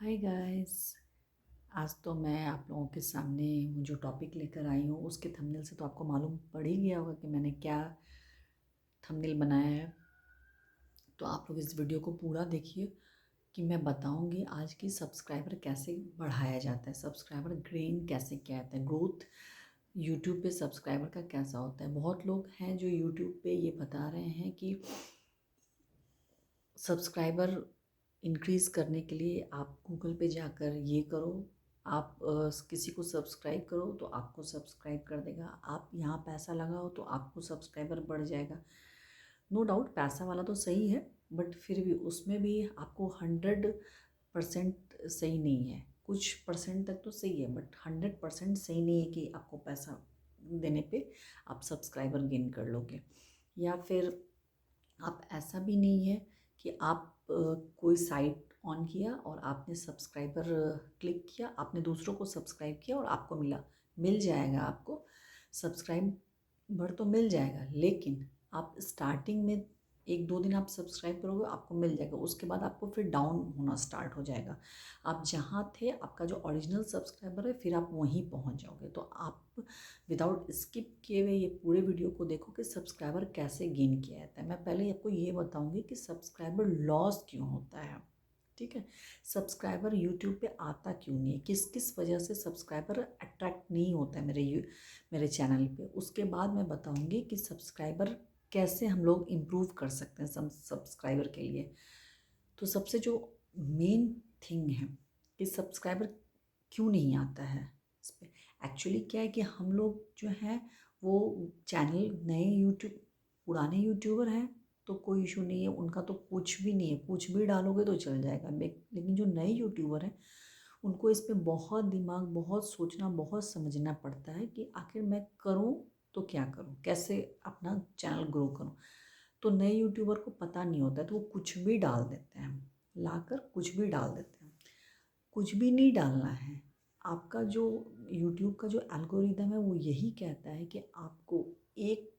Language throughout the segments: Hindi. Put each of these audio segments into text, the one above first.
Hi guys. आज तो मैं आप लोगों के सामने जो टॉपिक लेकर आई हूँ उसके थंबनेल से तो आपको मालूम पड़ ही गया होगा कि मैंने क्या थंबनेल बनाया है। तो आप लोग इस वीडियो को पूरा देखिए कि मैं बताऊंगी आज की सब्सक्राइबर कैसे बढ़ाया जाता है, सब्सक्राइबर गेन कैसे किया जाता है, ग्रोथ यूट्यूब पे सब्सक्राइबर का कैसा होता है। बहुत लोग हैं जो यूट्यूब पे ये बता रहे हैं कि सब्सक्राइबर इंक्रीज़ करने के लिए आप गूगल पे जाकर ये करो, आप किसी को सब्सक्राइब करो तो आपको सब्सक्राइब कर देगा, आप यहाँ पैसा लगाओ तो आपको सब्सक्राइबर बढ़ जाएगा। नो डाउट पैसा वाला तो सही है, बट फिर भी उसमें भी आपको 100% सही नहीं है। कुछ परसेंट तक तो सही है बट 100% सही नहीं है कि आपको पैसा देने पे आप सब्सक्राइबर गेन कर लोगे। या फिर आप ऐसा भी नहीं है कि आप कोई साइट ऑन किया और आपने सब्सक्राइबर क्लिक किया, आपने दूसरों को सब्सक्राइब किया और आपको मिल जाएगा। आपको सब्सक्राइबर तो मिल जाएगा, लेकिन आप स्टार्टिंग में 1-2 दिन आप सब्सक्राइब करोगे आपको मिल जाएगा, उसके बाद आपको फिर डाउन होना स्टार्ट हो जाएगा। आप जहाँ थे आपका जो ओरिजिनल सब्सक्राइबर है फिर आप वहीं पहुँच जाओगे। तो आप विदाउट स्किप किए हुए ये पूरे वीडियो को देखो कि सब्सक्राइबर कैसे गेन किया जाता है। मैं पहले आपको ये बताऊंगी कि सब्सक्राइबर लॉस क्यों होता है। ठीक है, सब्सक्राइबर यूट्यूब पे आता क्यों नहीं है, किस किस वजह से सब्सक्राइबर अट्रैक्ट नहीं होता है मेरे चैनल पे। उसके बाद मैं बताऊंगी कि सब्सक्राइबर कैसे हम लोग इम्प्रूव कर सकते हैं सब्सक्राइबर के लिए। तो सबसे जो मेन थिंग है कि सब्सक्राइबर क्यों नहीं आता है इस पर। एक्चुअली क्या है कि हम लोग जो हैं वो चैनल नए यूट्यूब पुराने यूट्यूबर हैं तो कोई इशू नहीं है, उनका तो कुछ भी नहीं है, कुछ भी डालोगे तो चल जाएगा। लेकिन जो नए यूट्यूबर हैं उनको इस पे बहुत दिमाग, बहुत सोचना, बहुत समझना पड़ता है कि आखिर मैं करूँ तो क्या करूँ, कैसे अपना चैनल ग्रो करूँ। तो नए यूट्यूबर को पता नहीं होता है तो वो कुछ भी डाल देते हैं, लाकर कुछ भी डाल देते हैं। कुछ भी नहीं डालना है। आपका जो यूट्यूब का जो एल्गोरिदम है वो यही कहता है कि आपको एक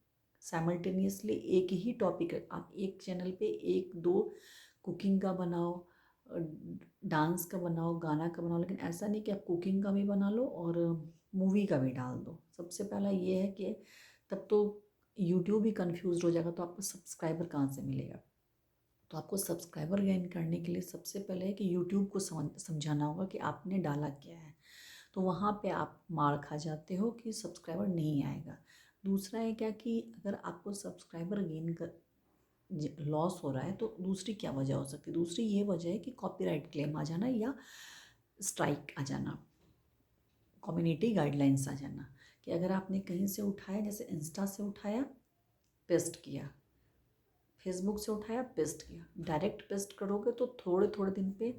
साइमल्टेनियसली एक ही टॉपिक है, आप एक चैनल पे 1-2 कुकिंग का बनाओ, डांस का बनाओ, गाना का बनाओ, लेकिन ऐसा नहीं कि आप कुकिंग का भी बना लो और मूवी का भी डाल दो। सबसे पहला ये है कि तब तो यूट्यूब ही कंफ्यूज हो जाएगा, तो आपको सब्सक्राइबर कहाँ से मिलेगा। तो आपको सब्सक्राइबर गेन करने के लिए सबसे पहले है कि यूट्यूब को समझाना होगा कि आपने डाला क्या है। तो वहाँ पे आप मार खा जाते हो कि सब्सक्राइबर नहीं आएगा। दूसरा है क्या कि अगर आपको सब्सक्राइबर गेन कर लॉस हो रहा है तो दूसरी क्या वजह हो सकती है। दूसरी ये वजह है कि कॉपीराइट क्लेम आ जाना या स्ट्राइक आ जाना, कम्युनिटी गाइडलाइंस आ जाना। कि अगर आपने कहीं से उठाया, जैसे इंस्टा से उठाया पेस्ट किया, फेसबुक से उठाया पेस्ट किया, डायरेक्ट पेस्ट करोगे तो थोड़े थोड़े दिन पे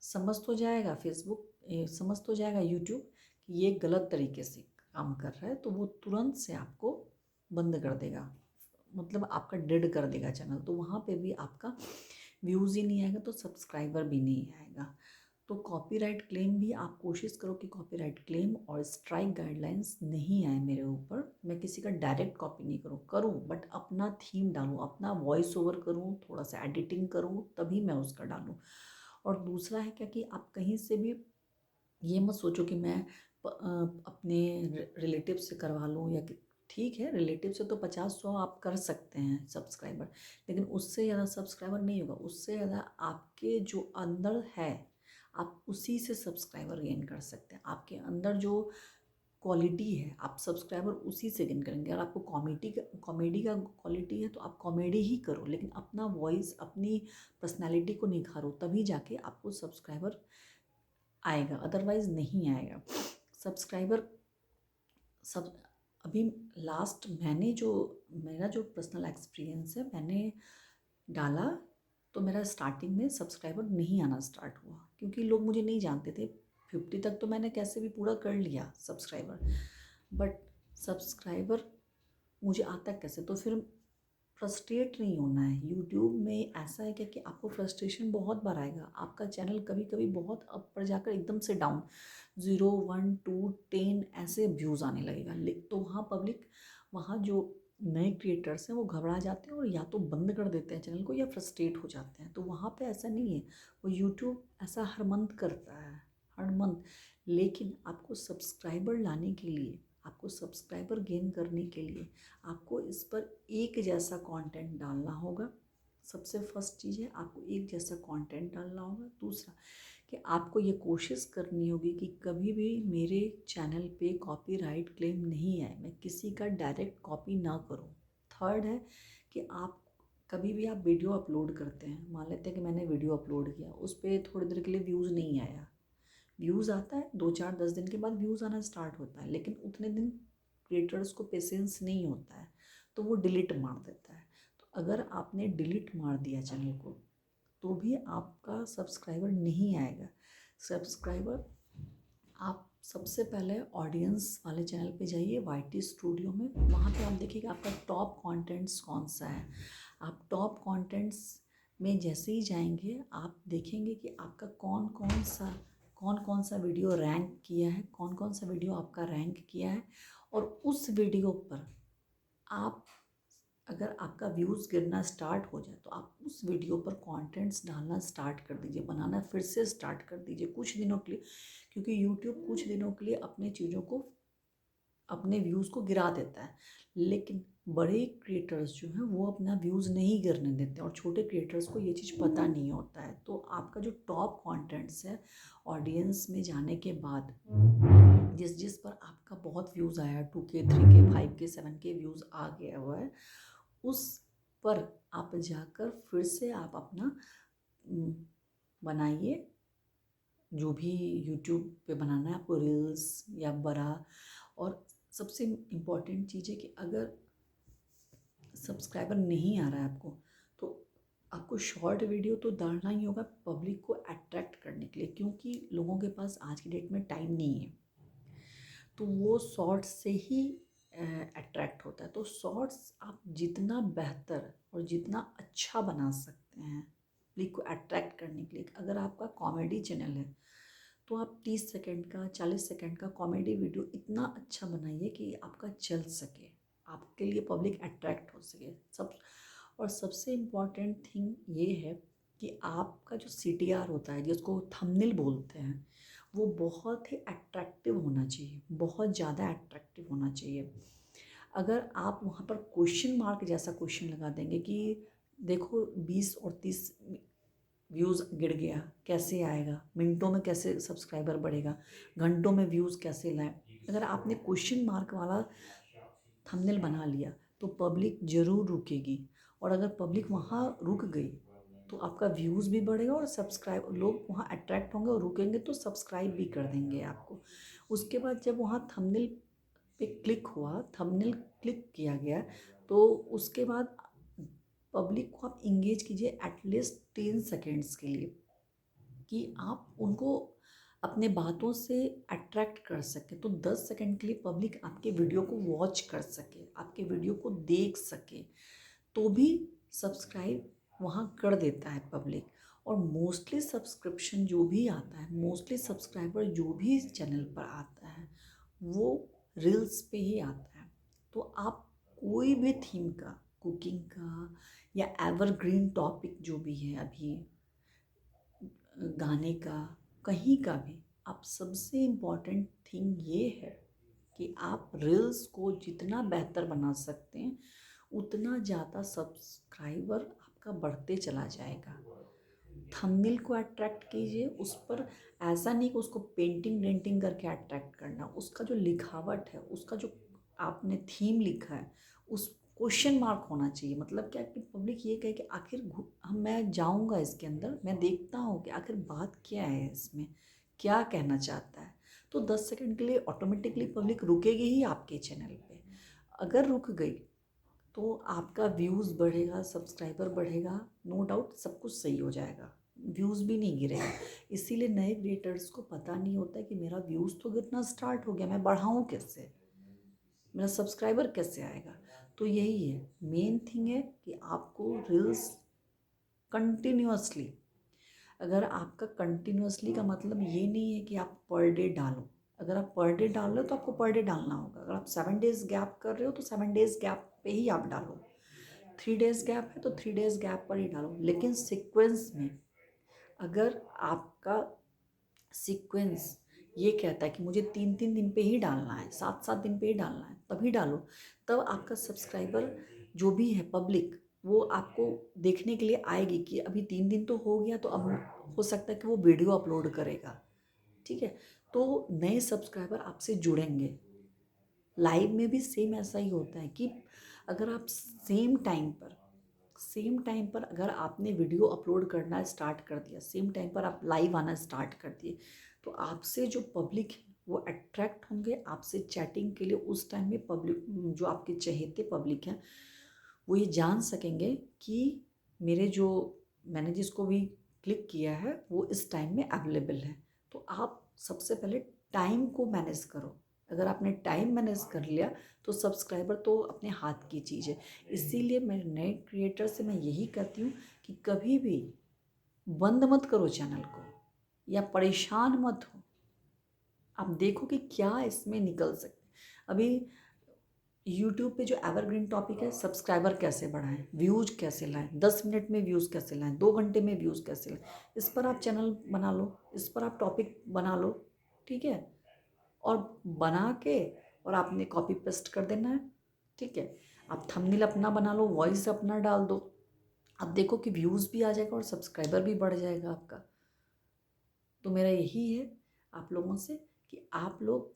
समझ तो जाएगा फेसबुक, समझ तो जाएगा यूट्यूब कि ये गलत तरीके से काम कर रहा है, तो वो तुरंत से आपको बंद कर देगा, मतलब आपका डेड कर देगा चैनल। तो वहाँ पे भी आपका व्यूज़ ही नहीं आएगा तो सब्सक्राइबर भी नहीं आएगा। तो कॉपीराइट क्लेम भी आप कोशिश करो कि कॉपीराइट क्लेम और स्ट्राइक गाइडलाइंस नहीं आए मेरे ऊपर। मैं किसी का डायरेक्ट कॉपी नहीं करूँ बट अपना थीम डालूँ, अपना वॉइस ओवर करूँ, थोड़ा सा एडिटिंग करूँ, तभी मैं उसका डालूँ। और दूसरा है क्या कि आप कहीं से भी ये मत सोचो कि मैं अपने रिलेटिव से करवा लूँ या कि ठीक है, रिलेटिव से तो 50-100 आप कर सकते हैं सब्सक्राइबर, लेकिन उससे ज़्यादा सब्सक्राइबर नहीं होगा। उससे ज़्यादा आपके जो अंदर है आप उसी से सब्सक्राइबर गेन कर सकते हैं। आपके अंदर जो क्वालिटी है आप सब्सक्राइबर उसी से गेन करेंगे। अगर आपको कॉमेडी का क्वालिटी है तो आप कॉमेडी ही करो, लेकिन अपना वॉइस, अपनी पर्सनैलिटी को निखारो, तभी जाके आपको सब्सक्राइबर आएगा, अदरवाइज़ नहीं आएगा सब्सक्राइबर। सब अभी लास्ट मेरा जो पर्सनल एक्सपीरियंस है, मैंने डाला तो मेरा स्टार्टिंग में सब्सक्राइबर नहीं आना स्टार्ट हुआ क्योंकि लोग मुझे नहीं जानते थे। 50 तक तो मैंने कैसे भी पूरा कर लिया सब्सक्राइबर, बट सब्सक्राइबर मुझे आता कैसे। तो फिर फ्रस्ट्रेट नहीं होना है। यूट्यूब में ऐसा है क्या कि आपको फ्रस्ट्रेशन बहुत बार आएगा, आपका चैनल कभी कभी बहुत अप पर जाकर एकदम से डाउन, 0, 1, 2, 10 ऐसे व्यूज़ आने लगेगा। तो वहाँ जो नए क्रिएटर्स हैं वो घबरा जाते हैं और या तो बंद कर देते हैं चैनल को या फ्रस्ट्रेट हो जाते हैं। तो वहाँ पे ऐसा नहीं है, वो यूट्यूब ऐसा हर मंथ करता है, हर मंथ। लेकिन आपको सब्सक्राइबर लाने के लिए, आपको सब्सक्राइबर गेन करने के लिए आपको इस पर एक जैसा कंटेंट डालना होगा। सबसे फर्स्ट चीज़ है, आपको एक जैसा कंटेंट डालना होगा। दूसरा कि आपको ये कोशिश करनी होगी कि कभी भी मेरे चैनल पे कॉपीराइट क्लेम नहीं आए, मैं किसी का डायरेक्ट कॉपी ना करूं। थर्ड है कि आप कभी भी आप वीडियो अपलोड करते हैं, मान लेते हैं कि मैंने वीडियो अपलोड किया, उस पर थोड़ी देर के लिए व्यूज़ नहीं आया, व्यूज़ आता है 2 4 10 दिन के बाद व्यूज़ आना स्टार्ट होता है, लेकिन उतने दिन क्रिएटर्स को पेशेंस नहीं होता है, तो वो डिलीट मार देता है। तो अगर आपने डिलीट मार दिया चैनल को तो भी आपका सब्सक्राइबर नहीं आएगा। सब्सक्राइबर आप सबसे पहले ऑडियंस वाले चैनल पे जाइए, वाईटी स्टूडियो में, वहाँ पे आप देखिएगा आपका टॉप कंटेंट्स कौन सा है। आप टॉप कंटेंट्स में जैसे ही जाएंगे आप देखेंगे कि आपका कौन कौन सा वीडियो रैंक किया है, कौन कौन सा वीडियो आपका रैंक किया है। और उस वीडियो पर आप, अगर आपका व्यूज़ गिरना स्टार्ट हो जाए तो आप उस वीडियो पर कंटेंट्स डालना स्टार्ट कर दीजिए, बनाना फिर से स्टार्ट कर दीजिए कुछ दिनों के लिए, क्योंकि यूट्यूब कुछ दिनों के लिए अपने चीज़ों को, अपने व्यूज़ को गिरा देता है। लेकिन बड़े क्रिएटर्स जो हैं वो अपना व्यूज़ नहीं गिरने देते और छोटे क्रिएटर्स को ये चीज़ पता नहीं होता है। तो आपका जो टॉप कंटेंट्स है, ऑडियंस में जाने के बाद जिस जिस पर आपका बहुत व्यूज़ आया, 2K 3K 5K 7K views आ गया हुआ है, उस पर आप जाकर फिर से आप अपना बनाइए, जो भी यूट्यूब पे बनाना है आपको, रील्स या बड़ा। और सबसे इम्पॉर्टेंट चीज़ है कि अगर सब्सक्राइबर नहीं आ रहा है आपको, तो आपको शॉर्ट वीडियो तो डालना ही होगा पब्लिक को अट्रैक्ट करने के लिए, क्योंकि लोगों के पास आज की डेट में टाइम नहीं है, तो वो शॉर्ट्स से ही अट्रैक्ट होता है। तो शॉर्ट्स आप जितना बेहतर और जितना अच्छा बना सकते हैं पब्लिक को अट्रैक्ट करने के लिए, अगर आपका कॉमेडी चैनल है तो आप 30 सेकंड का 40 सेकंड का कॉमेडी वीडियो इतना अच्छा बनाइए कि आपका चल सके, आपके लिए पब्लिक अट्रैक्ट हो सके सब। और सबसे इम्पॉर्टेंट थिंग ये है कि आपका जो CTR होता है, जिसको थंबनेल बोलते हैं, वो बहुत ही अट्रैक्टिव होना चाहिए, बहुत ज़्यादा अट्रैक्टिव होना चाहिए। अगर आप वहाँ पर क्वेश्चन मार्क जैसा क्वेश्चन लगा देंगे कि देखो 20 और 30 व्यूज़ गिर गया, कैसे आएगा, मिनटों में कैसे सब्सक्राइबर बढ़ेगा, घंटों में व्यूज़ कैसे लाएं, अगर आपने क्वेश्चन मार्क वाला थंबनेल बना लिया तो पब्लिक ज़रूर रुकेगी। और अगर पब्लिक वहाँ रुक गई तो आपका व्यूज़ भी बढ़ेगा और सब्सक्राइब, लोग वहाँ अट्रैक्ट होंगे और रुकेंगे तो सब्सक्राइब भी कर देंगे आपको। उसके बाद जब वहाँ थंबनेल पे क्लिक हुआ, थंबनेल क्लिक किया गया, तो उसके बाद पब्लिक को आप इंगेज कीजिए एटलीस्ट 10 सेकेंड्स के लिए, कि आप उनको अपने बातों से अट्रैक्ट कर सके, तो 10 सेकंड के लिए पब्लिक आपके वीडियो को वॉच कर सके, आपके वीडियो को देख सके, तो भी सब्सक्राइब वहाँ कर देता है पब्लिक। और मोस्टली सब्सक्रिप्शन जो भी आता है, मोस्टली सब्सक्राइबर जो भी चैनल पर आता है वो रील्स पे ही आता है। तो आप कोई भी थीम का, कुकिंग का या एवरग्रीन टॉपिक जो भी है अभी, गाने का, कहीं का भी, आप सबसे इम्पॉर्टेंट थिंग ये है कि आप रील्स को जितना बेहतर बना सकते हैं उतना ज़्यादा सब्सक्राइबर आपका बढ़ते चला जाएगा। थंबनेल को अट्रैक्ट कीजिए, उस पर ऐसा नहीं कि उसको पेंटिंग डेंटिंग करके अट्रैक्ट करना, उसका जो लिखावट है, उसका जो आपने थीम लिखा है, उस क्वेश्चन मार्क होना चाहिए। मतलब क्या कि पब्लिक ये कहे कि आखिर हम, मैं जाऊंगा इसके अंदर, मैं देखता हूँ कि आखिर बात क्या है इसमें, क्या कहना चाहता है। तो 10 सेकंड के लिए ऑटोमेटिकली पब्लिक रुकेगी ही आपके चैनल पे। अगर रुक गई तो आपका व्यूज़ बढ़ेगा, सब्सक्राइबर बढ़ेगा, नो डाउट सब कुछ सही हो जाएगा, व्यूज़ भी नहीं गिरेगा। इसीलिए नए क्रिएटर्स को पता नहीं होता है कि मेरा व्यूज़ तो गिरना स्टार्ट हो गया, मैं बढ़ाऊँ कैसे, मेरा सब्सक्राइबर कैसे आएगा। तो यही है मेन थिंग है कि आपको रील्स कंटिन्यूअसली, अगर आपका कंटिन्यूअसली का मतलब ये नहीं है कि आप पर डे डालो, अगर आप पर डे डाल रहे हो तो आपको पर डे डालना होगा। अगर आप 7 डेज़ गैप कर रहे हो तो 7 डेज़ गैप पे ही आप डालो। 3 डेज़ गैप है तो 3 डेज़ गैप पर ही डालो, लेकिन सीक्वेंस में अगर आपका सीक्वेंस ये कहता है कि मुझे 3-3 दिन पे ही डालना है, 7-7 दिन पे ही डालना है, तभी डालो। तब आपका सब्सक्राइबर जो भी है पब्लिक, वो आपको देखने के लिए आएगी कि अभी 3 दिन तो हो गया, तो अब हो सकता है कि वो वीडियो अपलोड करेगा, ठीक है? तो नए सब्सक्राइबर आपसे जुड़ेंगे। लाइव में भी सेम ऐसा ही होता है कि अगर आप सेम टाइम पर अगर आपने वीडियो अपलोड करना स्टार्ट कर दिया, सेम टाइम पर आप लाइव आना स्टार्ट कर दिए, तो आपसे जो पब्लिक है वो अट्रैक्ट होंगे आपसे चैटिंग के लिए। उस टाइम में पब्लिक, जो आपके चहेते पब्लिक हैं, वो ये जान सकेंगे कि मेरे जो मैंने जिसको भी क्लिक किया है वो इस टाइम में अवेलेबल है। तो आप सबसे पहले टाइम को मैनेज करो। अगर आपने टाइम मैनेज कर लिया तो सब्सक्राइबर तो अपने हाथ की चीज़ है। इसीलिए मैं नए क्रिएटर से मैं यही कहती हूँ कि कभी भी बंद मत करो चैनल को या परेशान मत हो। आप देखो कि क्या इसमें निकल सकते। अभी यूट्यूब पे जो एवरग्रीन टॉपिक है, सब्सक्राइबर कैसे बढ़ाएं, व्यूज कैसे लाएं, 10 मिनट में व्यूज़ कैसे लाएं, 2 घंटे में व्यूज़ कैसे लाएं, इस पर आप चैनल बना लो, इस पर आप टॉपिक बना लो, ठीक है? और बना के और आपने कॉपी पेस्ट कर देना है, ठीक है? आप थंबनेल अपना बना लो, वॉइस अपना डाल दो, आप देखो कि व्यूज़ भी आ जाएगा और सब्सक्राइबर भी बढ़ जाएगा आपका। तो मेरा यही है आप लोगों से कि आप लोग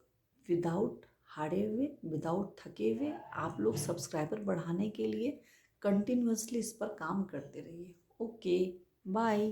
विदाउट हारे हुए, विदाउट थके हुए, आप लोग सब्सक्राइबर बढ़ाने के लिए कंटिन्यूअसली इस पर काम करते रहिए। Okay, bye.